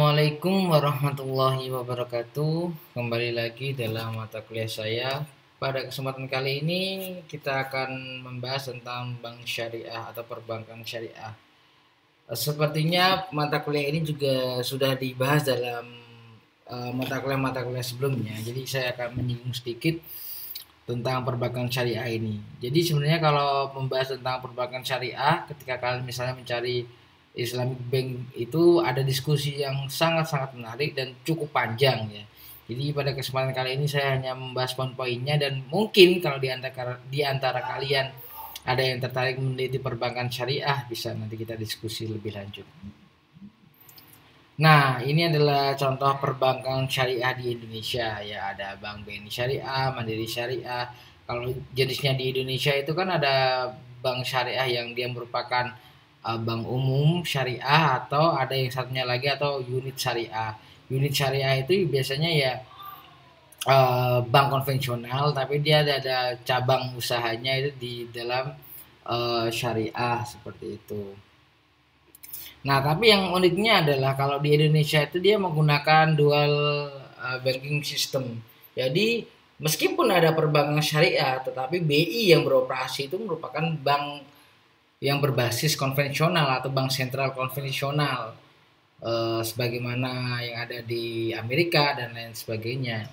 Assalamualaikum warahmatullahi wabarakatuh. Kembali lagi dalam mata kuliah saya. Pada kesempatan kali ini kita akan membahas tentang bank syariah atau perbankan syariah. Sepertinya mata kuliah ini juga sudah dibahas dalam mata kuliah sebelumnya. Jadi saya akan menyinggung sedikit tentang perbankan syariah ini. Jadi sebenarnya kalau membahas tentang perbankan syariah, ketika kalian misalnya mencari Islamic Bank, itu ada diskusi yang sangat-sangat menarik dan cukup panjang ya. Jadi pada kesempatan kali ini saya hanya membahas poin-poinnya, dan mungkin kalau di antara kalian ada yang tertarik meneliti perbankan syariah, bisa nanti kita diskusi lebih lanjut. Nah, ini adalah contoh perbankan syariah di Indonesia ya. Ada Bank BNI Syariah, Mandiri Syariah. Kalau jenisnya di Indonesia itu kan ada bank syariah yang dia merupakan bank umum syariah, atau ada yang satunya lagi atau unit syariah. Unit syariah itu biasanya ya bank konvensional, tapi dia ada cabang usahanya itu di dalam syariah seperti itu. Nah, tapi yang uniknya adalah kalau di Indonesia itu dia menggunakan dual banking system. Jadi meskipun ada perbankan syariah, tetapi BI yang beroperasi itu merupakan bank yang berbasis konvensional atau bank sentral konvensional, sebagaimana yang ada di Amerika dan lain sebagainya.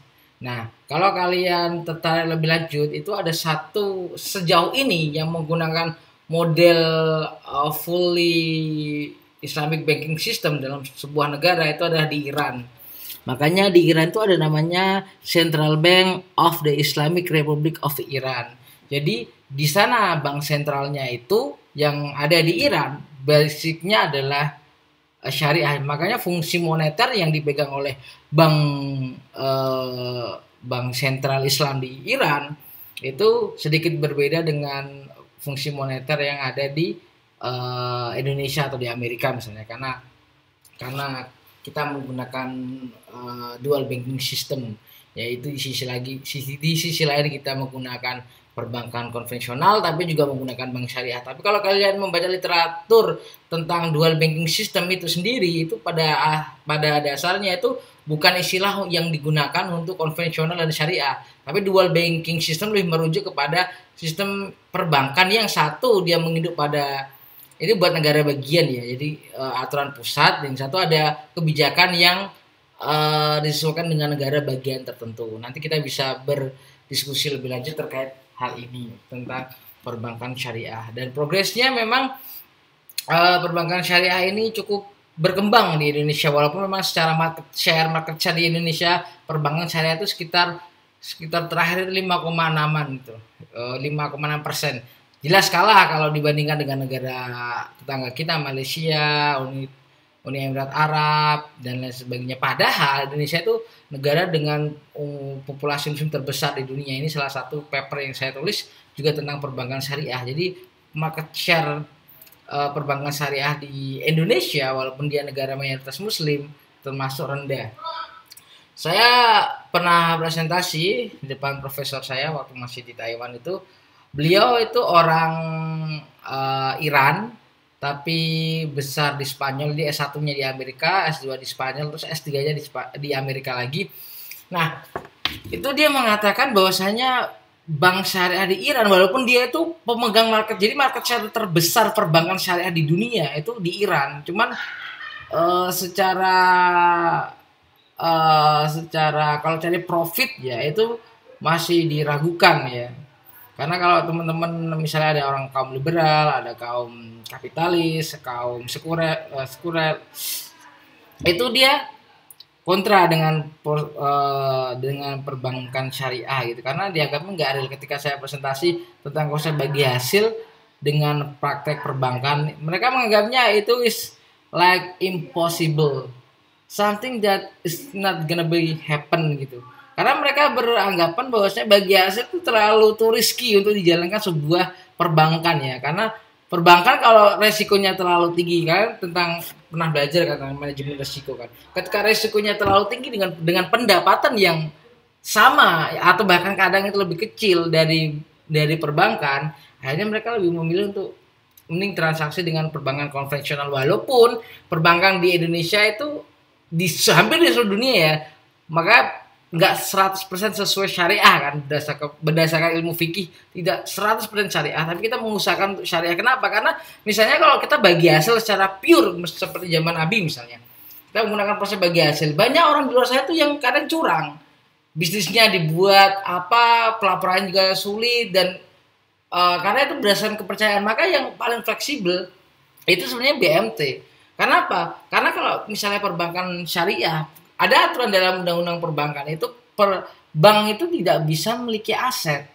Nah, kalau kalian tertarik lebih lanjut, itu ada satu sejauh ini yang menggunakan model fully Islamic banking system dalam sebuah negara, itu adalah di Iran. Makanya di Iran itu ada namanya Central Bank of the Islamic Republic of Iran. Jadi di sana bank sentralnya itu yang ada di Iran basicnya adalah syariah. Makanya fungsi moneter yang dipegang oleh bank bank sentral Islam di Iran itu sedikit berbeda dengan fungsi moneter yang ada di Indonesia atau di Amerika misalnya, karena kita menggunakan dual banking system, yaitu di sisi lain kita menggunakan perbankan konvensional tapi juga menggunakan bank syariah. Tapi kalau kalian membaca literatur tentang dual banking system itu sendiri, itu pada dasarnya itu bukan istilah yang digunakan untuk konvensional dan syariah, tapi dual banking system lebih merujuk kepada sistem perbankan yang satu dia menginduk pada, ini buat negara bagian ya, jadi aturan pusat, dan satu ada kebijakan yang disesuaikan dengan negara bagian tertentu. Nanti kita bisa berdiskusi lebih lanjut terkait hal ini tentang perbankan syariah, dan progresnya memang perbankan syariah ini cukup berkembang di Indonesia, walaupun memang secara market share di Indonesia perbankan syariah itu sekitar terakhir 5,6-an itu, 5,6%. Jelas kalah kalau dibandingkan dengan negara tetangga kita, Malaysia, Uni Emirat Arab dan lain sebagainya. Padahal Indonesia itu negara dengan populasi muslim terbesar di dunia. Ini salah satu paper yang saya tulis juga tentang perbankan syariah. Jadi market share perbankan syariah di Indonesia, walaupun dia negara mayoritas muslim, termasuk rendah. Saya pernah presentasi di depan profesor saya waktu masih di Taiwan itu. Beliau itu orang Iran, tapi besar di Spanyol. Dia S1-nya di Amerika, S2 di Spanyol, terus S3-nya di Amerika lagi. Nah, itu dia mengatakan bahwasanya bank syariah di Iran, walaupun dia itu pemegang market, jadi market share terbesar perbankan syariah di dunia itu di Iran. Cuman secara kalau cari profit ya itu masih diragukan ya. Karena kalau teman-teman misalnya ada orang kaum liberal, ada kaum kapitalis, kaum sekuler, itu dia kontra dengan perbankan syariah gitu, karena dianggapnya nggak adil. Ketika saya presentasi tentang konsep bagi hasil dengan praktek perbankan, mereka menganggapnya itu is like impossible, something that is not gonna be happen gitu. Karena mereka beranggapan bahwasanya bagi hasil itu terlalu too risky untuk dijalankan sebuah perbankan ya. Karena perbankan kalau resikonya terlalu tinggi, kan pernah belajar kan tentang manajemen resiko kan. Ketika resikonya terlalu tinggi dengan pendapatan yang sama atau bahkan kadang itu lebih kecil dari perbankan, akhirnya mereka lebih memilih untuk mending transaksi dengan perbankan konvensional, walaupun perbankan di Indonesia itu di hampir di seluruh dunia ya, maka nggak 100% sesuai syariah kan, berdasarkan ilmu fikih tidak 100% syariah, tapi kita mengusahakan untuk syariah. Kenapa? Karena misalnya kalau kita bagi hasil secara pure seperti zaman Nabi misalnya, kita menggunakan proses bagi hasil, banyak orang di luar sana tuh yang kadang curang, bisnisnya dibuat apa, pelaporan juga sulit, dan karena itu berdasarkan kepercayaan. Maka yang paling fleksibel itu sebenarnya BMT. Karena apa? Karena kalau misalnya perbankan syariah, ada aturan dalam undang-undang perbankan itu, bank itu tidak bisa memiliki aset.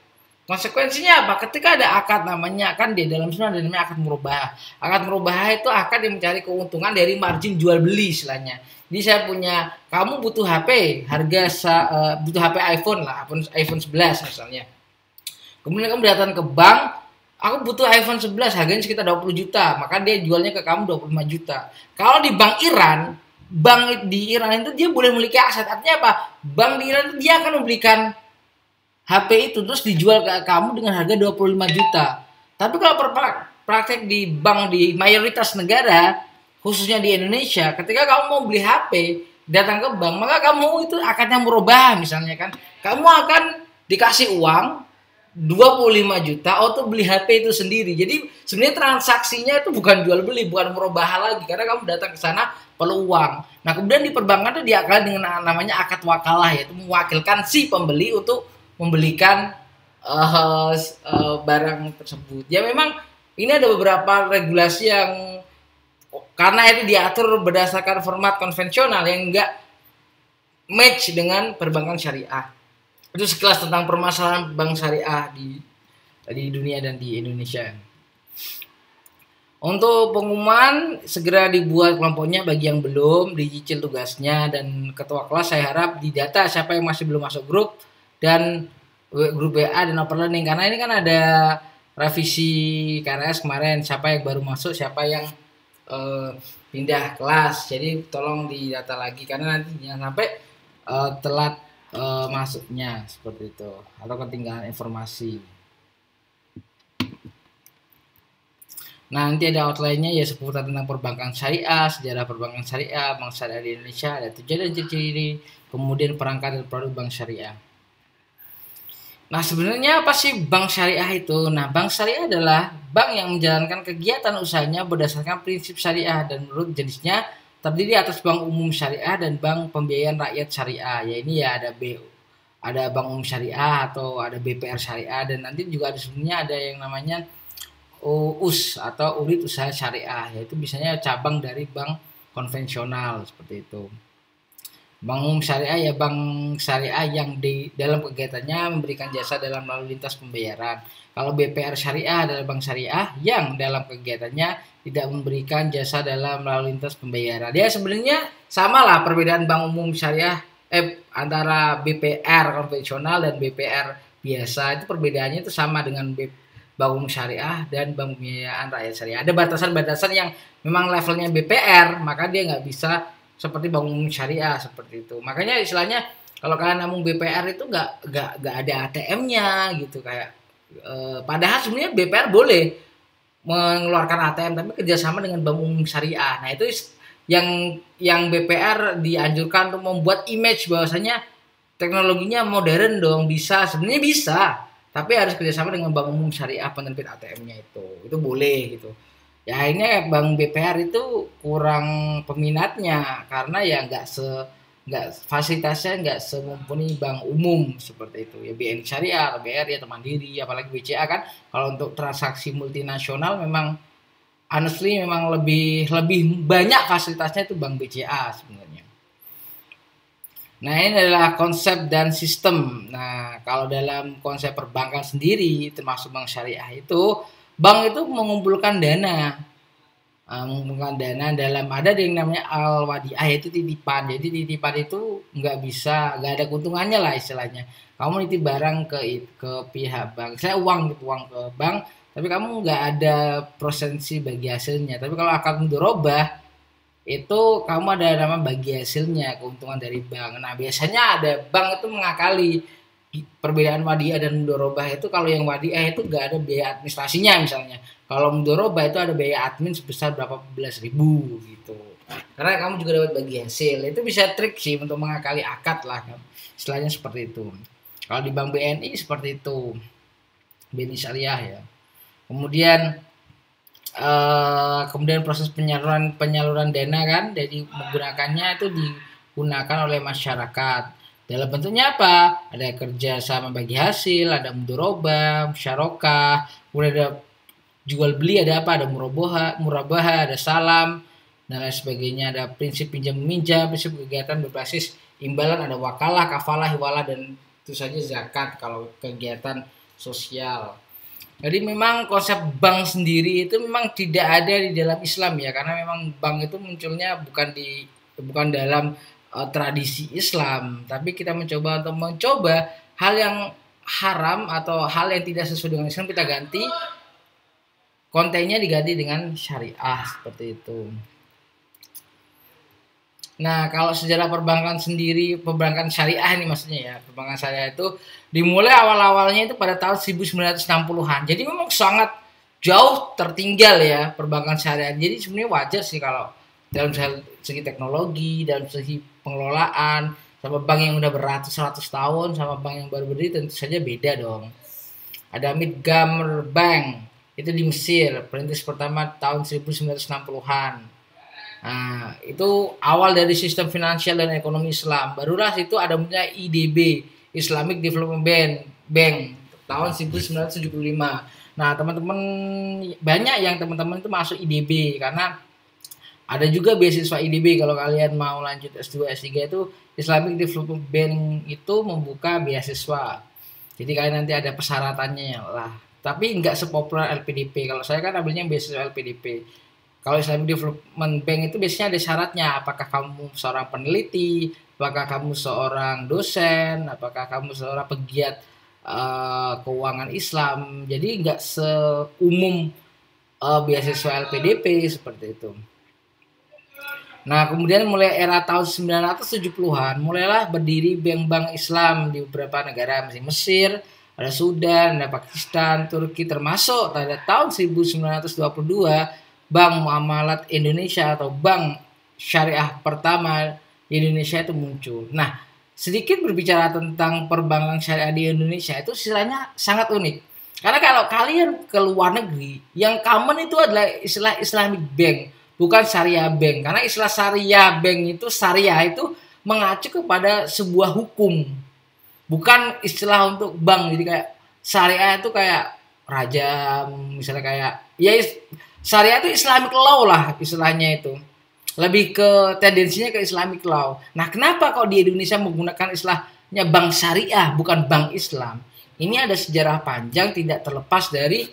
Konsekuensinya apa? Ketika ada akad, namanya kan di dalam sunnah ada namanya akad murabahah. Akad murabahah itu akad yang mencari keuntungan dari margin jual beli istilahnya. Jadi saya punya, kamu butuh HP, butuh HP iPhone lah, iPhone 11 misalnya. Kemudian kamu datang ke bank, aku butuh iPhone 11 harganya sekitar 20 juta, maka dia jualnya ke kamu 25 juta. Kalau di bank di Iran itu dia boleh memiliki aset. Artinya apa? Bank di Iran itu dia akan membelikan HP itu terus dijual ke kamu dengan harga 25 juta. Tapi kalau praktek di bank di mayoritas negara, khususnya di Indonesia, ketika kamu mau beli HP, datang ke bank, maka kamu itu akadnya merubah misalnya kan. Kamu akan dikasih uang 25 juta untuk beli HP itu sendiri. Jadi sebenarnya transaksinya itu bukan jual beli, bukan merubah lagi, karena kamu datang ke sana perlu uang. Nah, kemudian di perbankan itu diakali dengan namanya akad wakalah, yaitu mewakilkan si pembeli untuk membelikan barang tersebut. Ya memang ini ada beberapa regulasi yang karena itu diatur berdasarkan format konvensional yang enggak match dengan perbankan syariah. Itu sekelas tentang permasalahan bank syariah di dunia dan di Indonesia. Untuk pengumuman segera dibuat kelompoknya bagi yang belum dicicil tugasnya, dan ketua kelas saya harap didata siapa yang masih belum masuk grup dan grup WA dan open learning, karena ini kan ada revisi KRS kemarin, siapa yang baru masuk, siapa yang pindah kelas. Jadi tolong didata lagi karena nanti jangan sampai telat masuknya seperti itu atau ketinggalan informasi. Nah, nanti ada outline-nya ya seputar tentang perbankan syariah, sejarah perbankan syariah, bank syariah di Indonesia, ada tujuan dan ciri-ciri, kemudian perangkat dan produk bank syariah. Nah, sebenarnya apa sih bank syariah itu? Nah, bank syariah adalah bank yang menjalankan kegiatan usahanya berdasarkan prinsip syariah dan menurut jenisnya terdiri atas bank umum syariah dan bank pembiayaan rakyat syariah. Ya ini ya ada bank umum syariah atau ada BPR syariah, dan nanti juga ada sebenarnya ada yang namanya US atau unit usaha syariah, yaitu biasanya cabang dari bank konvensional seperti itu. Bank umum syariah ya bank syariah yang di dalam kegiatannya memberikan jasa dalam lalu lintas pembayaran. Kalau BPR syariah adalah bank syariah yang dalam kegiatannya tidak memberikan jasa dalam lalu lintas pembayaran. Ya sebenarnya sama lah perbedaan bank umum syariah antara BPR konvensional dan BPR biasa, itu perbedaannya itu sama dengan bank umum syariah dan bank pembiayaan rakyat syariah. Ada batasan-batasan yang memang levelnya BPR, maka dia nggak bisa seperti bank umum syariah seperti itu. Makanya istilahnya kalau kalian ngomong BPR itu nggak ada ATM-nya gitu kayak. Padahal sebenarnya BPR boleh mengeluarkan ATM tapi kerjasama dengan bank umum syariah. Nah itu yang BPR dianjurkan untuk membuat image bahwasanya teknologinya modern dong, bisa, sebenarnya bisa. Tapi harus kerjasama dengan bank umum syariah penerbit ATM-nya itu boleh gitu. Ya akhirnya bank BPR itu kurang peminatnya karena ya fasilitasnya nggak semumpuni bank umum seperti itu. Ya BNI Syariah, BRI atau Mandiri, apalagi BCA kan kalau untuk transaksi multinasional memang honestly memang lebih banyak fasilitasnya itu bank BCA sebenarnya. Nah ini adalah konsep dan sistem. Nah kalau dalam konsep perbankan sendiri termasuk bank syariah itu, bank itu mengumpulkan dana dalam ada yang namanya al-wadiah, yaitu titipan. Jadi titipan itu nggak ada keuntungannya lah istilahnya. Kamu nitip barang ke pihak bank, saya uang ke bank, tapi kamu nggak ada prosensi bagi hasilnya. Tapi kalau akad mudharabah itu kamu ada nama bagi hasilnya, keuntungan dari bank. Nah biasanya ada bank itu mengakali perbedaan wadiah dan mudharabah itu. Kalau yang wadiah itu nggak ada biaya administrasinya misalnya, kalau mudharabah itu ada biaya admin sebesar berapa belas ribu gitu. karena kamu juga dapat bagi hasil. Itu bisa trik sih untuk mengakali akad lah kan. Istilahnya seperti itu. Kalau di Bank BNI seperti itu, BNI Syariah ya. Kemudian proses penyaluran dana kan, jadi menggunakannya itu digunakan oleh masyarakat. Dalam bentuknya apa? Ada kerja sama bagi hasil, ada mudharabah, musyarakah, kemudian ada jual beli, ada apa? Ada murabahah, ada salam dan lain sebagainya. Ada prinsip pinjam meminjam, prinsip kegiatan berbasis imbalan, ada wakalah, kafalah, hiwalah, dan itu saja zakat kalau kegiatan sosial. Jadi memang konsep bank sendiri itu memang tidak ada di dalam Islam ya, karena memang bank itu munculnya bukan dalam tradisi Islam, tapi kita mencoba hal yang haram atau hal yang tidak sesuai dengan Islam, kita ganti kontennya, diganti dengan syariah seperti itu. Nah, kalau sejarah perbankan sendiri, perbankan syariah ini maksudnya ya, perbankan syariah itu dimulai awal-awalnya itu pada tahun 1960-an. Jadi memang sangat jauh tertinggal ya perbankan syariah. Jadi sebenarnya wajar sih kalau dalam segi teknologi, dalam segi pengelolaan, sama bank yang udah beratus-ratus tahun sama bank yang baru berdiri tentu saja beda dong. Ada Midgamer Bank, itu di Mesir, perintis pertama tahun 1960-an. Nah, itu awal dari sistem finansial dan ekonomi Islam. Barulah itu ada namanya IDB, Islamic Development Bank tahun 1975. Nah, teman-teman banyak yang teman-teman itu masuk IDB karena ada juga beasiswa IDB. Kalau kalian mau lanjut S2, S3 itu Islamic Development Bank itu membuka beasiswa. Jadi kalian nanti ada persyaratannya lah. Tapi nggak sepopuler LPDP. Kalau saya kan ambilnya beasiswa LPDP. Kalau Islamic Development Bank itu biasanya ada syaratnya, apakah kamu seorang peneliti, apakah kamu seorang dosen, apakah kamu seorang pegiat keuangan Islam. Jadi nggak seumum beasiswa LPDP seperti itu. Nah, kemudian mulai era tahun 970-an mulailah berdiri bank-bank Islam di beberapa negara, Mesir, ada Sudan, ada Pakistan, Turki, termasuk pada tahun 1922 Bank Muamalat Indonesia atau bank syariah pertama di Indonesia itu muncul. Nah, sedikit berbicara tentang perbankan syariah di Indonesia itu istilahnya sangat unik. Karena kalau kalian ke luar negeri, yang common itu adalah istilah Islamic Bank, bukan Syariah Bank. Karena istilah Syariah Bank itu syariah itu mengacu kepada sebuah hukum, bukan istilah untuk bank. Jadi kayak syariah itu kayak raja, misalnya kayak ya syariah itu Islamic law lah istilahnya itu. Lebih ke tendensinya ke Islamic law. Nah, kenapa kok di Indonesia menggunakan istilahnya bank syariah bukan bank Islam? Ini ada sejarah panjang tidak terlepas dari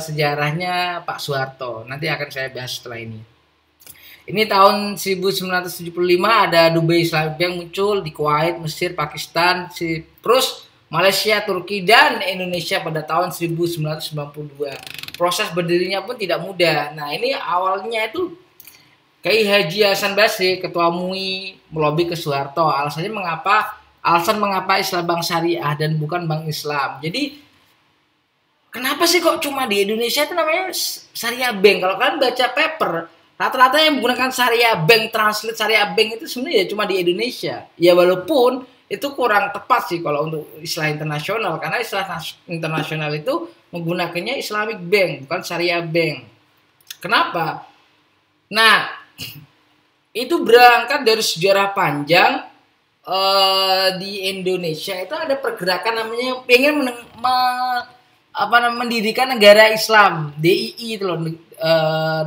sejarahnya Pak Soeharto. Nanti akan saya bahas setelah ini. Ini tahun 1975 ada Dubai Islamic Bank muncul di Kuwait, Mesir, Pakistan, Siprus, Malaysia, Turki, dan Indonesia pada tahun 1992. Proses berdirinya pun tidak mudah. Nah, ini awalnya itu Kiai Haji Hasan Basri, Ketua MUI, melobi ke Soeharto. Alasan mengapa Islam bank syariah dan bukan bank Islam. Jadi, kenapa sih kok cuma di Indonesia itu namanya Syariah Bank? Kalau kalian baca paper, rata-rata yang menggunakan Syariah Bank, translate Syariah Bank itu sebenarnya cuma di Indonesia. Ya walaupun itu kurang tepat sih kalau untuk istilah internasional, karena istilah internasional itu menggunakannya Islamic Bank bukan Syariah Bank. Kenapa? Nah, itu berangkat dari sejarah panjang di Indonesia itu ada pergerakan namanya pengen mendirikan negara Islam, DII itu loh,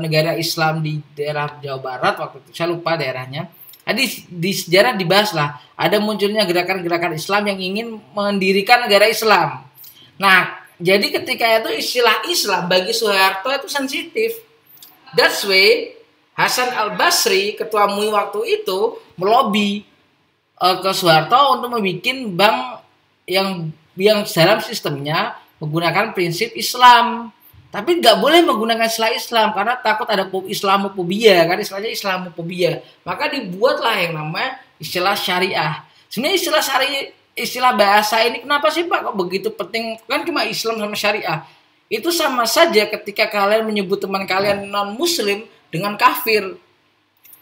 negara Islam di daerah Jawa Barat waktu itu, saya lupa daerahnya. Jadi di sejarah dibahas lah, ada munculnya gerakan-gerakan Islam yang ingin mendirikan negara Islam. Nah, jadi ketika itu istilah Islam bagi Soeharto itu sensitif. That's why Hasan Al-Basri, ketua MUI waktu itu, melobi ke Soeharto untuk membuat bank yang dalam sistemnya menggunakan prinsip Islam. Tapi nggak boleh menggunakan istilah Islam karena takut ada Islamophobia, kan istilahnya Islamophobia. Maka dibuatlah yang namanya istilah syariah. Sebenarnya istilah bahasa ini kenapa sih Pak kok begitu penting? Kan cuma Islam sama syariah. Itu sama saja ketika kalian menyebut teman kalian non muslim dengan kafir.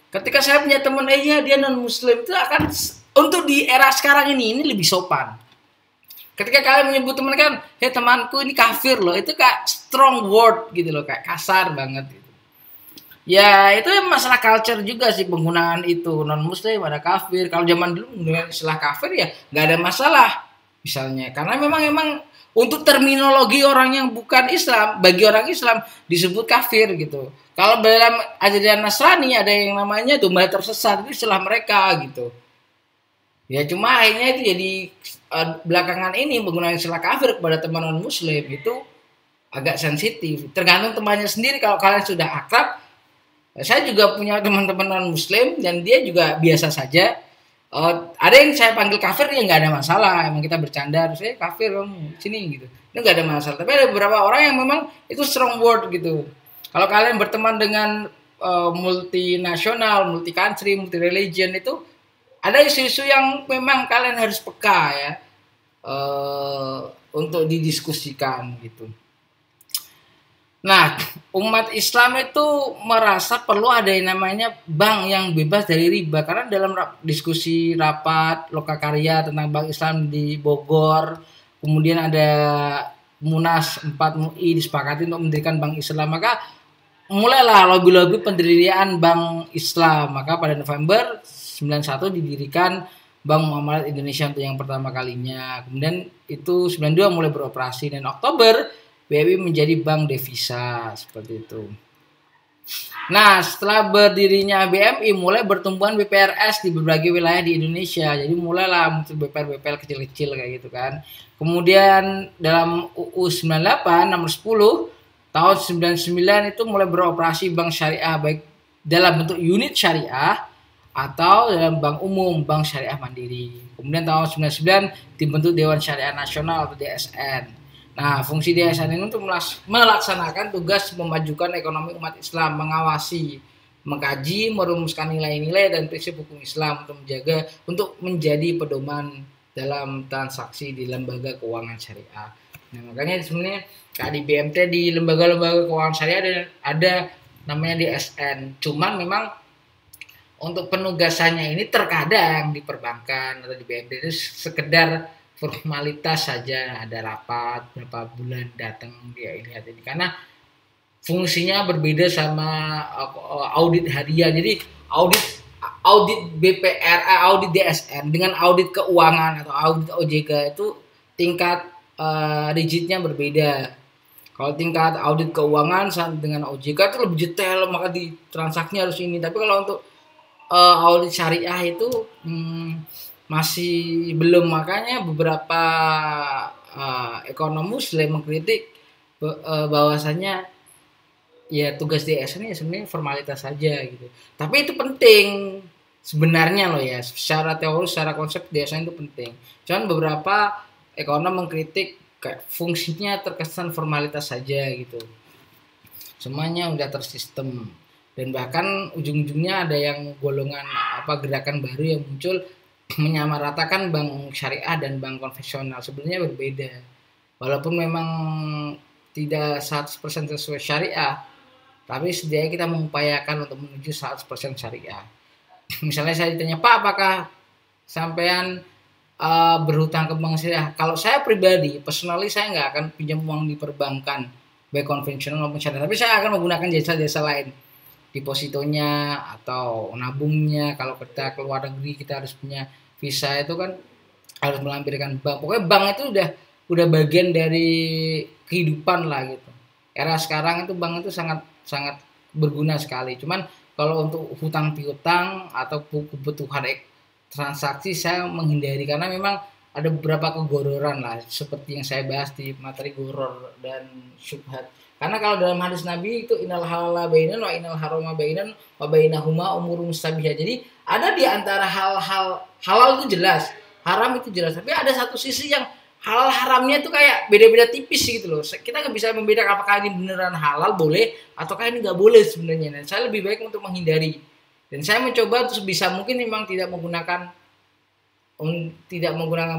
Ketika saya punya teman, ya dia non muslim, itu akan untuk di era sekarang ini lebih sopan. Ketika kalian menyebut teman kan, hei temanku ini kafir loh, itu kayak strong word gitu loh, kayak kasar banget gitu. Ya itu masalah culture juga sih penggunaan itu, non muslim ada kafir. Kalau zaman dulu menggunakan istilah kafir ya nggak ada masalah misalnya, karena memang untuk terminologi orang yang bukan Islam, bagi orang Islam disebut kafir gitu. Kalau dalam ajaran Nasrani ada yang namanya domba tersesat, itu istilah mereka gitu. Ya cuma akhirnya itu jadi belakangan ini menggunakan istilah kafir kepada teman non muslim itu agak sensitif. Tergantung temannya sendiri. Kalau kalian sudah akrab, saya juga punya teman-teman non muslim dan dia juga biasa saja. Ada yang saya panggil kafir ya nggak ada masalah. Emang kita bercanda, saya kafir kamu sini gitu. Itu nggak ada masalah. Tapi ada beberapa orang yang memang itu strong word gitu. Kalau kalian berteman dengan multinasional, multi country, multi religion itu ada isu-isu yang memang kalian harus peka ya untuk didiskusikan gitu. Nah, umat Islam itu merasa perlu ada yang namanya bank yang bebas dari riba, karena dalam diskusi rapat Lokakarya tentang Bank Islam di Bogor, kemudian ada Munas 4 MUI disepakati untuk mendirikan Bank Islam, maka mulailah lobby-lobby pendirian Bank Islam. Maka pada November 91 didirikan Bank Muamalat Indonesia untuk yang pertama kalinya. Kemudian itu 92 mulai beroperasi dan Oktober BRI menjadi bank devisa seperti itu. Nah, setelah berdirinya BMI mulai bertumbuhan BPRS di berbagai wilayah di Indonesia. Jadi mulailah muncul BPR kecil-kecil kayak gitu kan. Kemudian dalam UU 98 nomor 10 tahun 99 itu mulai beroperasi bank syariah baik dalam bentuk unit syariah atau dalam bank umum, bank syariah mandiri. Kemudian tahun 99 dibentuk Dewan Syariah Nasional atau DSN. Nah, fungsi DSN ini untuk melaksanakan tugas memajukan ekonomi umat Islam, mengawasi, mengkaji, merumuskan nilai-nilai dan prinsip hukum Islam untuk menjadi pedoman dalam transaksi di lembaga keuangan syariah. Nah, makanya sebenarnya kayak di BMT di lembaga-lembaga keuangan syariah ada namanya DSN. Cuman memang untuk penugasannya ini terkadang di perbankan atau di BMT itu sekedar formalitas saja, ada rapat berapa bulan datang dia lihat ini, karena fungsinya berbeda sama audit harian. Jadi audit BPR, audit DSN dengan audit keuangan atau audit OJK itu tingkat rigidnya berbeda. Kalau tingkat audit keuangan dengan OJK itu lebih detail, maka di transaksinya harus ini. Tapi kalau untuk audit syariah itu masih belum, makanya beberapa ekonom muslim mengkritik bahwasannya ya tugas DSN ini sebenarnya formalitas saja gitu. Tapi itu penting sebenarnya loh ya, secara teori, secara konsep DSN itu penting. Cuman beberapa ekonom mengkritik kayak fungsinya terkesan formalitas saja gitu. Semuanya udah tersistem. Dan bahkan ujung-ujungnya ada yang golongan gerakan baru yang muncul menyamaratakan bank syariah dan bank konvensional. Sebenarnya berbeda. Walaupun memang tidak 100% sesuai syariah, tapi setidaknya kita mengupayakan untuk menuju 100% syariah. Misalnya saya ditanya, Pak, apakah sampean berhutang ke bank syariah? Kalau saya pribadi, personally saya nggak akan pinjam uang di perbankan, baik konvensional maupun syariah. Tapi saya akan menggunakan jasa-jasa lain. Depositonya atau nabungnya. Kalau kita keluar negeri kita harus punya visa, itu kan harus melampirkan bank. Pokoknya bank itu udah bagian dari kehidupan lah gitu. Era sekarang itu bank itu sangat berguna sekali. Cuman kalau untuk hutang piutang atau kebutuhan transaksi saya menghindari, karena memang ada beberapa kegororan lah seperti yang saya bahas di materi goror dan syubhat. Karena kalau dalam hadis Nabi itu innal halala bainan wa innal harama bainan wa bainahuma umurun mustabihah. Jadi ada di antara hal-hal halal itu jelas, haram itu jelas, tapi ada satu sisi yang halal haramnya itu kayak beda-beda tipis gitu loh. Kita nggak bisa membedakan apakah ini beneran halal boleh ataukah ini nggak boleh sebenarnya. Dan saya lebih baik untuk menghindari. Dan saya mencoba untuk sebisa mungkin memang tidak menggunakan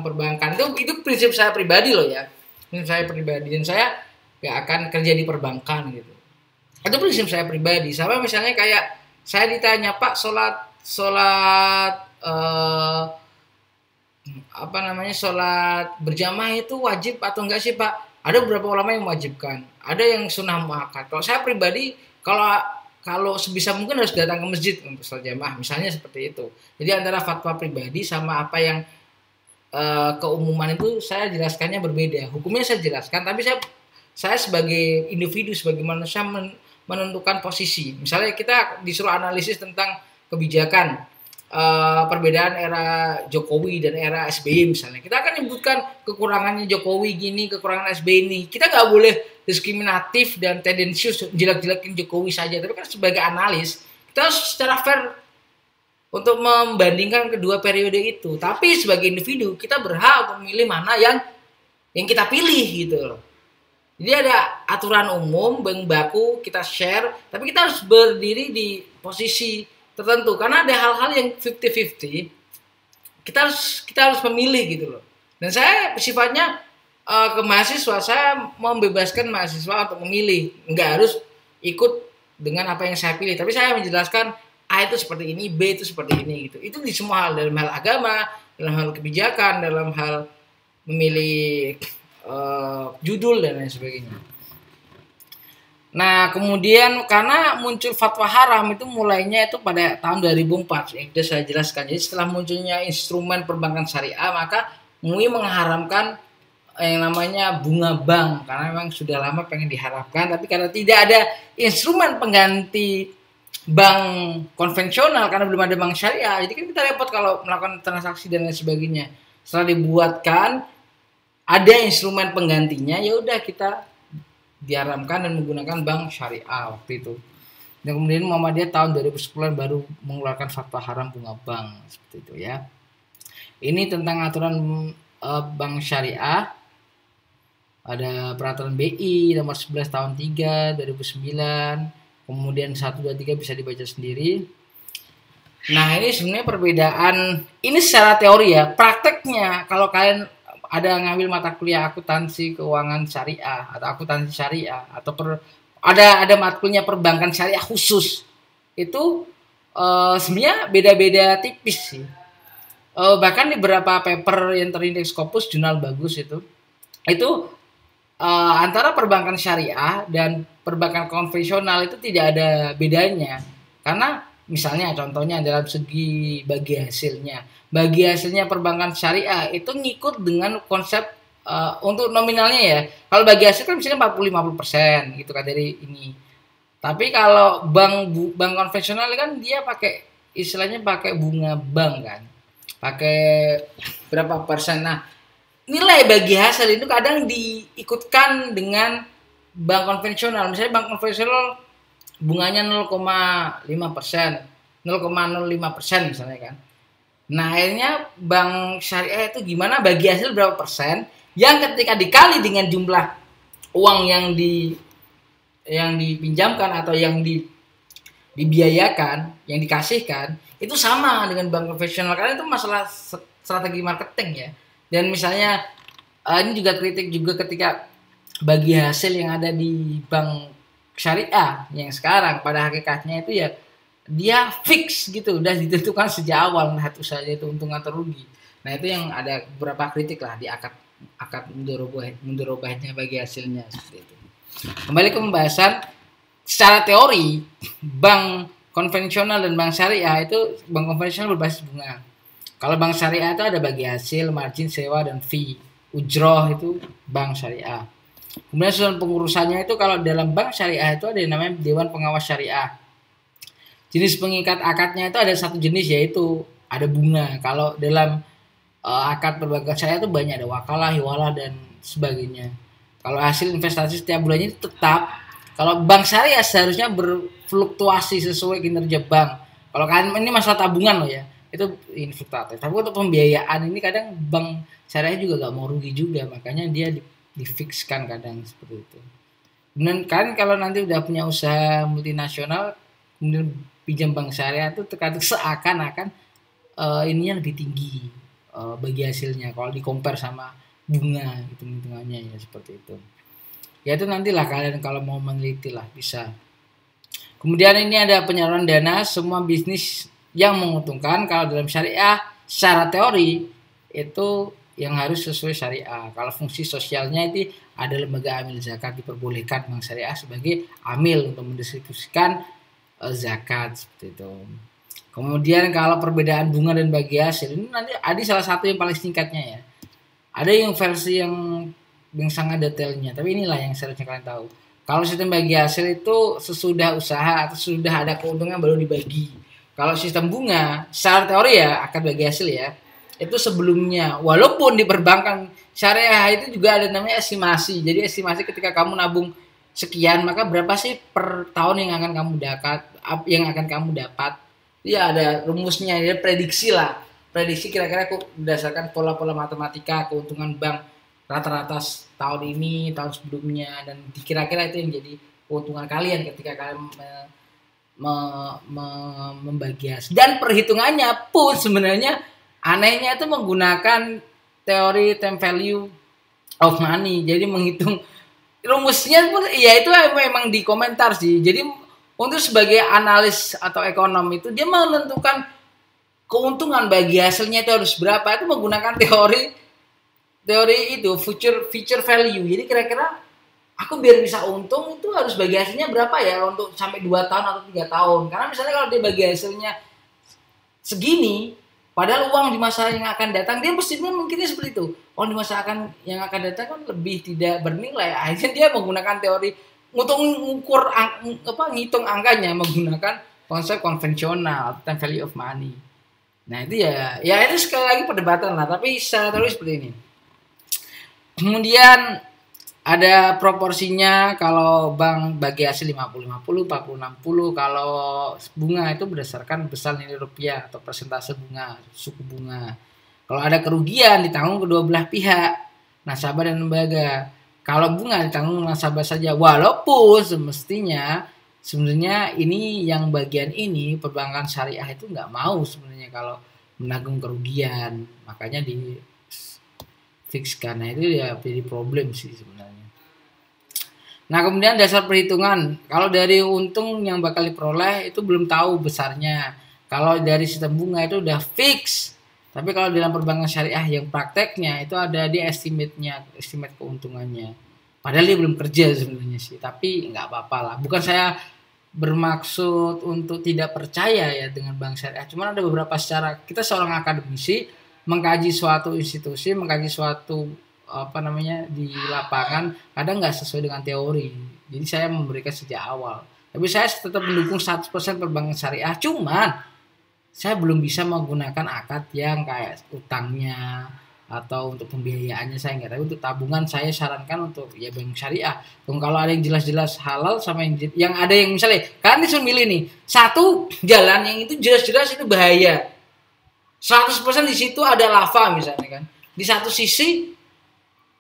perbankan. Itu prinsip saya pribadi loh ya. Prinsip saya pribadi, dan saya gak akan kerja di perbankan gitu. Itu prinsip saya pribadi. Sama misalnya kayak saya ditanya, Pak, sholat sholat berjamaah itu wajib atau enggak sih, Pak? Ada beberapa ulama yang mewajibkan, ada yang sunnah muakkad. Kalau saya pribadi, kalau sebisa mungkin harus datang ke masjid untuk sholat jamaah, misalnya seperti itu. Jadi antara fatwa pribadi sama apa yang keumuman itu saya jelaskannya berbeda. Hukumnya saya jelaskan, tapi saya sebagai individu, sebagai manusia menentukan posisi. Misalnya kita disuruh analisis tentang kebijakan, perbedaan era Jokowi dan era SBY misalnya. Kita akan menyebutkan kekurangannya Jokowi gini, kekurangan SBY ini. Kita nggak boleh diskriminatif dan tendensius jelek-jelekin Jokowi saja. Tapi kan sebagai analis, kita harus secara fair untuk membandingkan kedua periode itu. Tapi sebagai individu, kita berhak untuk memilih mana yang kita pilih gitu loh. Jadi ada aturan umum, yang baku kita share, tapi kita harus berdiri di posisi tertentu karena ada hal-hal yang 50-50 kita harus memilih gitu loh. Dan saya sifatnya ke mahasiswa, saya membebaskan mahasiswa untuk memilih, nggak harus ikut dengan apa yang saya pilih, tapi saya menjelaskan A itu seperti ini, B itu seperti ini gitu. Itu di semua hal, dalam hal agama, dalam hal kebijakan, dalam hal memilih judul dan lain sebagainya. Nah, kemudian karena muncul fatwa haram itu mulainya itu pada tahun 2004 yang sudah saya jelaskan. Jadi setelah munculnya instrumen perbankan syariah, maka MUI mengharamkan yang namanya bunga bank karena memang sudah lama pengen diharapkan, tapi karena tidak ada instrumen pengganti bank konvensional karena belum ada bank syariah, jadi kan kita repot kalau melakukan transaksi dan lain sebagainya. Setelah dibuatkan ada instrumen penggantinya, ya udah kita diharamkan dan menggunakan bank syariah waktu itu. Dan kemudian Muhammadiyah tahun 2010 baru mengeluarkan fatwa haram bunga bank seperti itu ya. Ini tentang aturan bank syariah. Ada peraturan BI nomor 11 tahun 3 2009. Kemudian 1 2 3 bisa dibaca sendiri. Nah, ini sebenarnya perbedaan ini secara teori ya. Prakteknya kalau kalian ada ngambil mata kuliah akuntansi keuangan syariah atau akuntansi syariah atau ada matkulnya perbankan syariah khusus itu sebenarnya beda-beda tipis sih. Bahkan di beberapa paper yang terindeks Scopus jurnal bagus itu antara perbankan syariah dan perbankan konvensional itu tidak ada bedanya karena misalnya contohnya dalam segi bagi hasilnya perbankan syariah itu ngikut dengan konsep untuk nominalnya ya. Kalau bagi hasil kan misalnya 40-50% gitu kan dari ini. Tapi kalau bank konvensional kan dia istilahnya pakai bunga bank kan. Pakai berapa persen. Nah, nilai bagi hasil itu kadang diikutkan dengan bank konvensional. Misalnya bank konvensional bunganya 0,5%, 0,05% misalnya kan. Nah, akhirnya bank syariah itu gimana bagi hasil berapa persen yang ketika dikali dengan jumlah uang yang dipinjamkan atau yang dibiayakan, yang dikasihkan itu sama dengan bank konvensional karena itu masalah strategi marketing ya. Dan misalnya ini juga kritik juga ketika bagi hasil yang ada di bank syariah yang sekarang pada hakikatnya itu ya dia fix gitu, udah ditentukan sejak awal satu saja itu untung atau rugi. Nah, itu yang ada beberapa kritik lah di akad mudorobahnya bagi hasilnya seperti itu. Kembali ke pembahasan secara teori, bank konvensional dan bank syariah itu bank konvensional berbasis bunga. Kalau bank syariah itu ada bagi hasil, margin, sewa dan fee. Ujroh itu bank syariah. Kemudian susunan pengurusannya itu kalau dalam bank syariah itu ada yang namanya Dewan Pengawas Syariah. Jenis pengikat akadnya itu ada satu jenis yaitu ada bunga. Kalau dalam akad perbankan syariah itu banyak ada wakalah, hiwalah dan sebagainya. Kalau hasil investasi setiap bulannya itu tetap. Kalau bank syariah seharusnya berfluktuasi sesuai kinerja bank. Kalau kan ini masalah tabungan loh ya, itu ini fluktuatif. Tapi untuk pembiayaan ini kadang bank syariah juga gak mau rugi juga, makanya dia difikskan kadang seperti itu. Kemudian kan kalau nanti udah punya usaha multinasional, kemudian pinjam bank syariah itu terkadang seakan-akan ininya lebih tinggi bagi hasilnya kalau di compare sama bunga hitung-hitungannya ya seperti itu. Ya itu nantilah kalian kalau mau meneliti lah bisa Kemudian ini ada penyaluran dana, semua bisnis yang menguntungkan kalau dalam syariah secara teori itu yang harus sesuai syariah. Kalau fungsi sosialnya itu ada lembaga amil zakat, diperbolehkan bank syariah sebagai amil untuk mendistribusikan zakat seperti itu. Kemudian kalau perbedaan bunga dan bagi hasil ini nanti ada salah satu yang paling singkatnya ya. Ada yang versi yang sangat detailnya, tapi inilah yang seharusnya kalian tahu. Kalau sistem bagi hasil itu sesudah usaha atau sudah ada keuntungan baru dibagi. Kalau sistem bunga, secara teori ya akad bagi hasil ya, itu sebelumnya. Walaupun di perbankan syariah itu juga ada namanya estimasi. Jadi estimasi ketika kamu nabung sekian, maka berapa sih per tahun yang akan kamu dapat? Ya ada rumusnya, ya prediksi lah. Prediksi kira-kira berdasarkan pola-pola matematika keuntungan bank rata-rata tahun ini, tahun sebelumnya, dan kira-kira itu yang jadi keuntungan kalian ketika kalian membagi hasil. Dan perhitungannya pun sebenarnya anehnya itu menggunakan teori time value of money. Jadi menghitung rumusnya pun ya itu memang di komentar sih. Jadi untuk sebagai analis atau ekonom itu dia menentukan keuntungan bagi hasilnya itu harus berapa, itu menggunakan teori itu future value. Jadi kira-kira aku biar bisa untung itu harus bagi hasilnya berapa ya untuk sampai 2 tahun atau 3 tahun. Karena misalnya kalau dia bagi hasilnya segini, padahal uang di masa yang akan datang dia mestinya mungkinnya seperti itu. Uang di masa yang akan datang kan lebih tidak bernilai. Akhirnya dia menggunakan teori ngitung angkanya menggunakan konsep konvensional time value of money. Nah itu ya itu sekali lagi perdebatan lah. Tapi secara teori seperti ini. Kemudian ada proporsinya, kalau bank bagi hasil 50-50, 40-60, kalau bunga itu berdasarkan besar nilai rupiah atau persentase bunga, suku bunga. Kalau ada kerugian ditanggung kedua belah pihak, nasabah dan lembaga. Kalau bunga ditanggung nasabah saja, walaupun semestinya sebenarnya ini yang bagian ini perbankan syariah itu nggak mau sebenarnya kalau menanggung kerugian, makanya di fix karena itu ya jadi problem sih sebenarnya. Nah kemudian dasar perhitungan, kalau dari untung yang bakal diperoleh itu belum tahu besarnya. Kalau dari sistem bunga itu udah fix. Tapi kalau dalam perbankan syariah yang prakteknya itu ada di estimate keuntungannya. Padahal dia belum kerja sebenarnya sih, tapi nggak apa-apa lah. Bukan saya bermaksud untuk tidak percaya ya dengan bank syariah. Cuman ada beberapa secara kita seorang akademisi mengkaji suatu institusi, mengkaji suatu di lapangan kadang nggak sesuai dengan teori. Jadi saya memberikan sejak awal. Tapi saya tetap mendukung 100% perbankan syariah. Cuman saya belum bisa menggunakan akad yang kayak utangnya atau untuk pembiayaannya saya nggak tahu. Untuk tabungan saya sarankan untuk ya bank syariah. Kalau ada yang jelas-jelas halal sama yang ada yang misalnya kalian disuruh milih nih satu jalan yang itu jelas-jelas itu bahaya. 100% di situ ada lava misalnya kan. Di satu sisi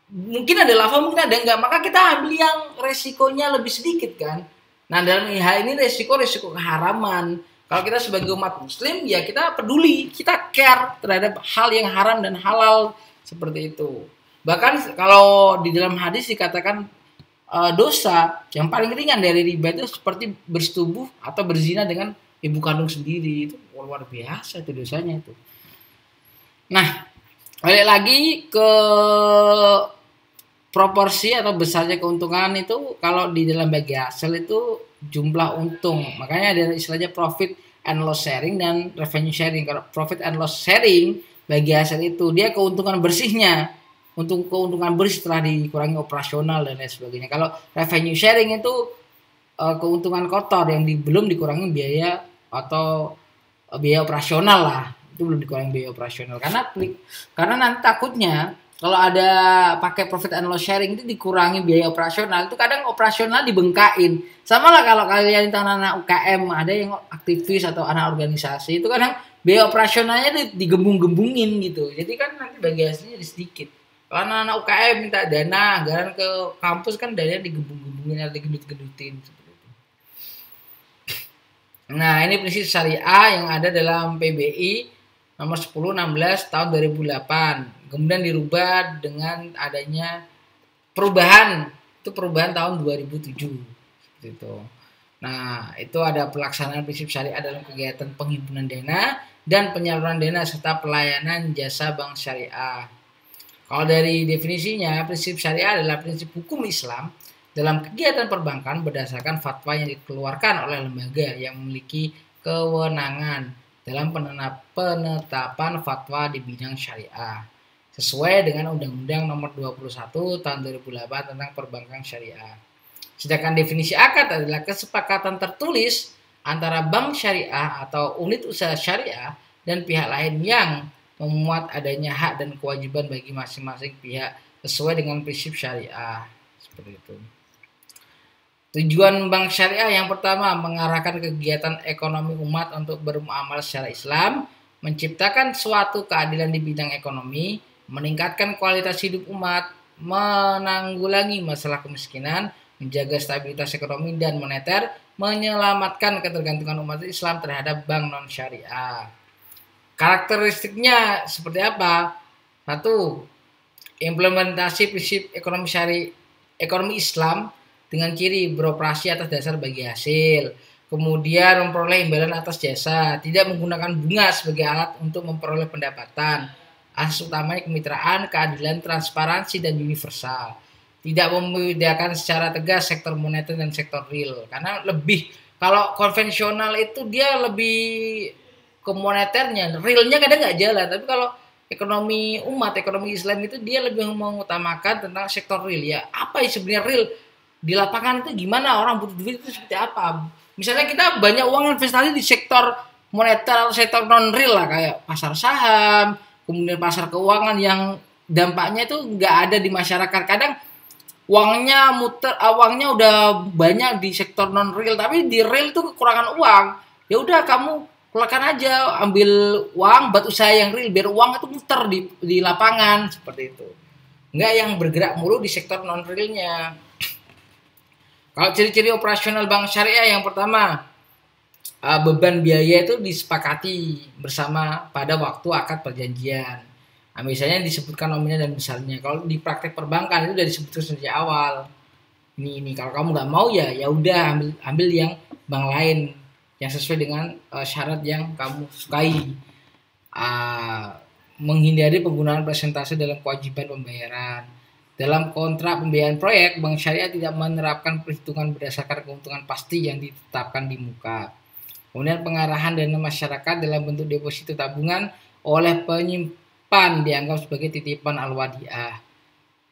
mungkin ada lava, mungkin ada enggak. Maka kita ambil yang resikonya lebih sedikit kan. Nah dalam hal ini resiko keharaman. Kalau kita sebagai umat muslim ya kita peduli, kita care terhadap hal yang haram dan halal seperti itu. Bahkan kalau di dalam hadis dikatakan dosa yang paling ringan dari riba itu seperti bersetubuh atau berzina dengan ibu kandung sendiri. Itu luar biasa itu dosanya itu. Nah, balik lagi ke proporsi atau besarnya keuntungan itu kalau di dalam bagi hasil itu jumlah untung. Makanya ada istilahnya profit and loss sharing dan revenue sharing. Kalau profit and loss sharing bagi hasil itu dia keuntungan bersihnya. Untuk keuntungan bersih setelah dikurangi operasional dan lain sebagainya. Kalau revenue sharing itu keuntungan kotor yang belum dikurangi biaya atau biaya operasional lah. Itu belum dikurangi biaya operasional karena nanti takutnya kalau ada pakai profit and loss sharing itu dikurangi biaya operasional, itu kadang operasional dibengkain. Sama lah kalau kalian itu anak UKM, ada yang aktivis atau anak organisasi, itu kadang biaya operasionalnya digembung-gembungin gitu. Jadi kan nanti bagi hasilnya sedikit. Kalau anak UKM minta dana anggaran ke kampus kan dananya digembung-gembungin atau digendut-gendutin seperti itu. Nah, ini prinsip syariah yang ada dalam PBI nomor 10/16 tahun 2008. Kemudian dirubah dengan adanya perubahan tahun 2007 gitu. Nah, itu ada pelaksanaan prinsip syariah dalam kegiatan penghimpunan dana dan penyaluran dana serta pelayanan jasa bank syariah. Kalau dari definisinya, prinsip syariah adalah prinsip hukum Islam dalam kegiatan perbankan berdasarkan fatwa yang dikeluarkan oleh lembaga yang memiliki kewenangan dalam penetapan fatwa di bidang syariah sesuai dengan Undang-Undang Nomor 21 Tahun 2008 tentang Perbankan Syariah. Sedangkan definisi akad adalah kesepakatan tertulis antara bank syariah atau unit usaha syariah dan pihak lain yang memuat adanya hak dan kewajiban bagi masing-masing pihak sesuai dengan prinsip syariah. Seperti itu. Tujuan bank syariah yang pertama mengarahkan kegiatan ekonomi umat untuk bermuamalah secara Islam, menciptakan suatu keadilan di bidang ekonomi, meningkatkan kualitas hidup umat, menanggulangi masalah kemiskinan, menjaga stabilitas ekonomi dan moneter, menyelamatkan ketergantungan umat Islam terhadap bank non syariah. Karakteristiknya seperti apa? Satu, implementasi prinsip ekonomi Islam dengan ciri beroperasi atas dasar bagi hasil. Kemudian memperoleh imbalan atas jasa, tidak menggunakan bunga sebagai alat untuk memperoleh pendapatan. Asas utamanya kemitraan, keadilan, transparansi, dan universal. Tidak membedakan secara tegas sektor moneter dan sektor real. Karena kalau konvensional itu dia lebih ke moneternya, realnya kadang nggak jalan. Tapi kalau ekonomi Islam itu dia lebih mengutamakan tentang sektor real. Ya, apa yang sebenarnya real di lapangan itu gimana, orang butuh duit itu seperti apa. Misalnya kita banyak uang investasi di sektor moneter atau sektor non real lah, kayak pasar saham, kemudian pasar keuangan yang dampaknya itu nggak ada di masyarakat. Kadang uangnya udah banyak di sektor non real, tapi di real itu kekurangan uang. Ya udah, kamu keluarkan aja, ambil uang buat usaha yang real biar uang itu muter di lapangan seperti itu. Enggak yang bergerak mulu di sektor non realnya. Kalau ciri-ciri operasional bank syariah yang pertama, beban biaya itu disepakati bersama pada waktu akad perjanjian. Nah, misalnya disebutkan nominal dan besarnya. Kalau di praktek perbankan itu udah disebutkan sejak awal. Ini kalau kamu nggak mau ya udah ambil yang bank lain yang sesuai dengan syarat yang kamu sukai. Menghindari penggunaan persentase dalam kewajiban pembayaran. Dalam kontrak pembiayaan proyek, bank syariah tidak menerapkan perhitungan berdasarkan keuntungan pasti yang ditetapkan di muka. Kemudian pengarahan dana masyarakat dalam bentuk deposito tabungan oleh penyimpan dianggap sebagai titipan al-wadiah.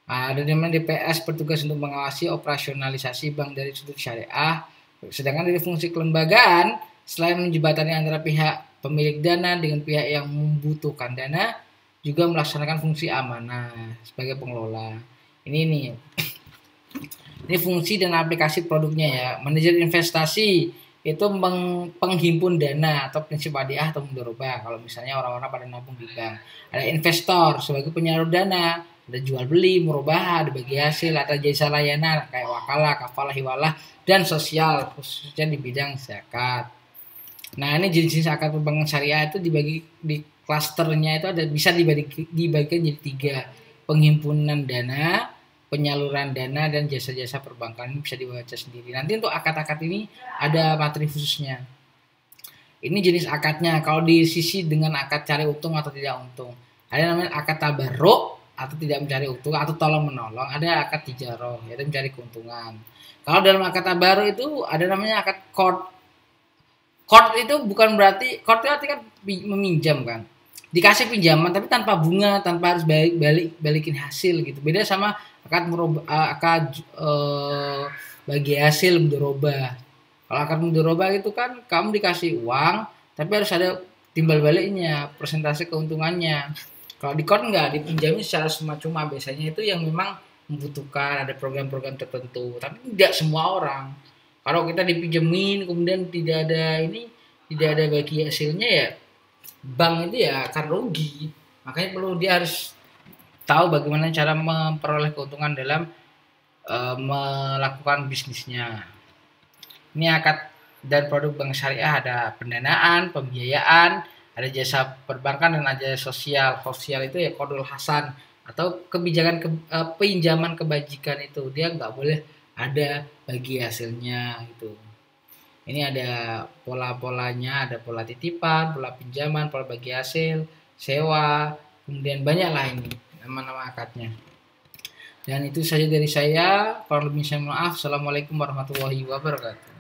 Ada namanya DPS bertugas untuk mengawasi operasionalisasi bank dari sudut syariah. Sedangkan dari fungsi kelembagaan, selain menjembatani antara pihak pemilik dana dengan pihak yang membutuhkan dana, juga melaksanakan fungsi amanah sebagai pengelola. Ini fungsi dan aplikasi produknya ya. Manajer investasi itu penghimpun dana atau prinsip wadiah atau mudharabah. Kalau misalnya orang-orang pada nabung di bank. Ada investor sebagai penyalur dana, ada jual beli, murabahah, ada bagi hasil, ada jasa layanan kayak wakalah, kafalah, hiwalah, dan sosial khususnya di bidang zakat. Nah, ini jenis-jenis akad perbankan syariah itu dibagi di klasternya itu bisa dibagikan jadi 3. Penghimpunan dana, penyaluran dana, dan jasa-jasa perbankan. Ini bisa dibaca sendiri. Nanti untuk akad-akad ini ada materi khususnya. Ini jenis akadnya. Kalau di sisi dengan akad cari untung atau tidak untung. Ada namanya akad tabarruk atau tidak mencari untung atau tolong menolong. Ada akad tijaroh yaitu mencari keuntungan. Kalau dalam akad tabarruk itu ada namanya akad qard. Qard itu bukan berarti qard itu artinya kan meminjam kan. Dikasih pinjaman tapi tanpa bunga, tanpa harus balikin hasil gitu. Beda sama akad bagi hasil mudharabah. Kalau akad mudharabah itu kan kamu dikasih uang tapi harus ada timbal baliknya, persentase keuntungannya. Kalau di qard enggak, dipinjamin secara cuma-cuma. Biasanya itu yang memang membutuhkan, ada program-program tertentu, tapi tidak semua orang. Kalau kita dipinjemin kemudian tidak ada bagi hasilnya, ya bank itu ya akan rugi. Makanya perlu dia harus tahu bagaimana cara memperoleh keuntungan dalam melakukan bisnisnya. Ini akad dan produk bank syariah ada pendanaan, pembiayaan, ada jasa perbankan, dan ada sosial. Sosial itu ya qardul hasan atau kebijakan pinjaman kebajikan itu dia nggak boleh ada bagi hasilnya gitu. Ini ada pola-polanya, ada pola titipan, pola pinjaman, pola bagi hasil, sewa, kemudian banyak lah ini nama-nama akadnya. Dan itu saja dari saya. Kalau lebih saya maaf. Assalamualaikum warahmatullahi wabarakatuh.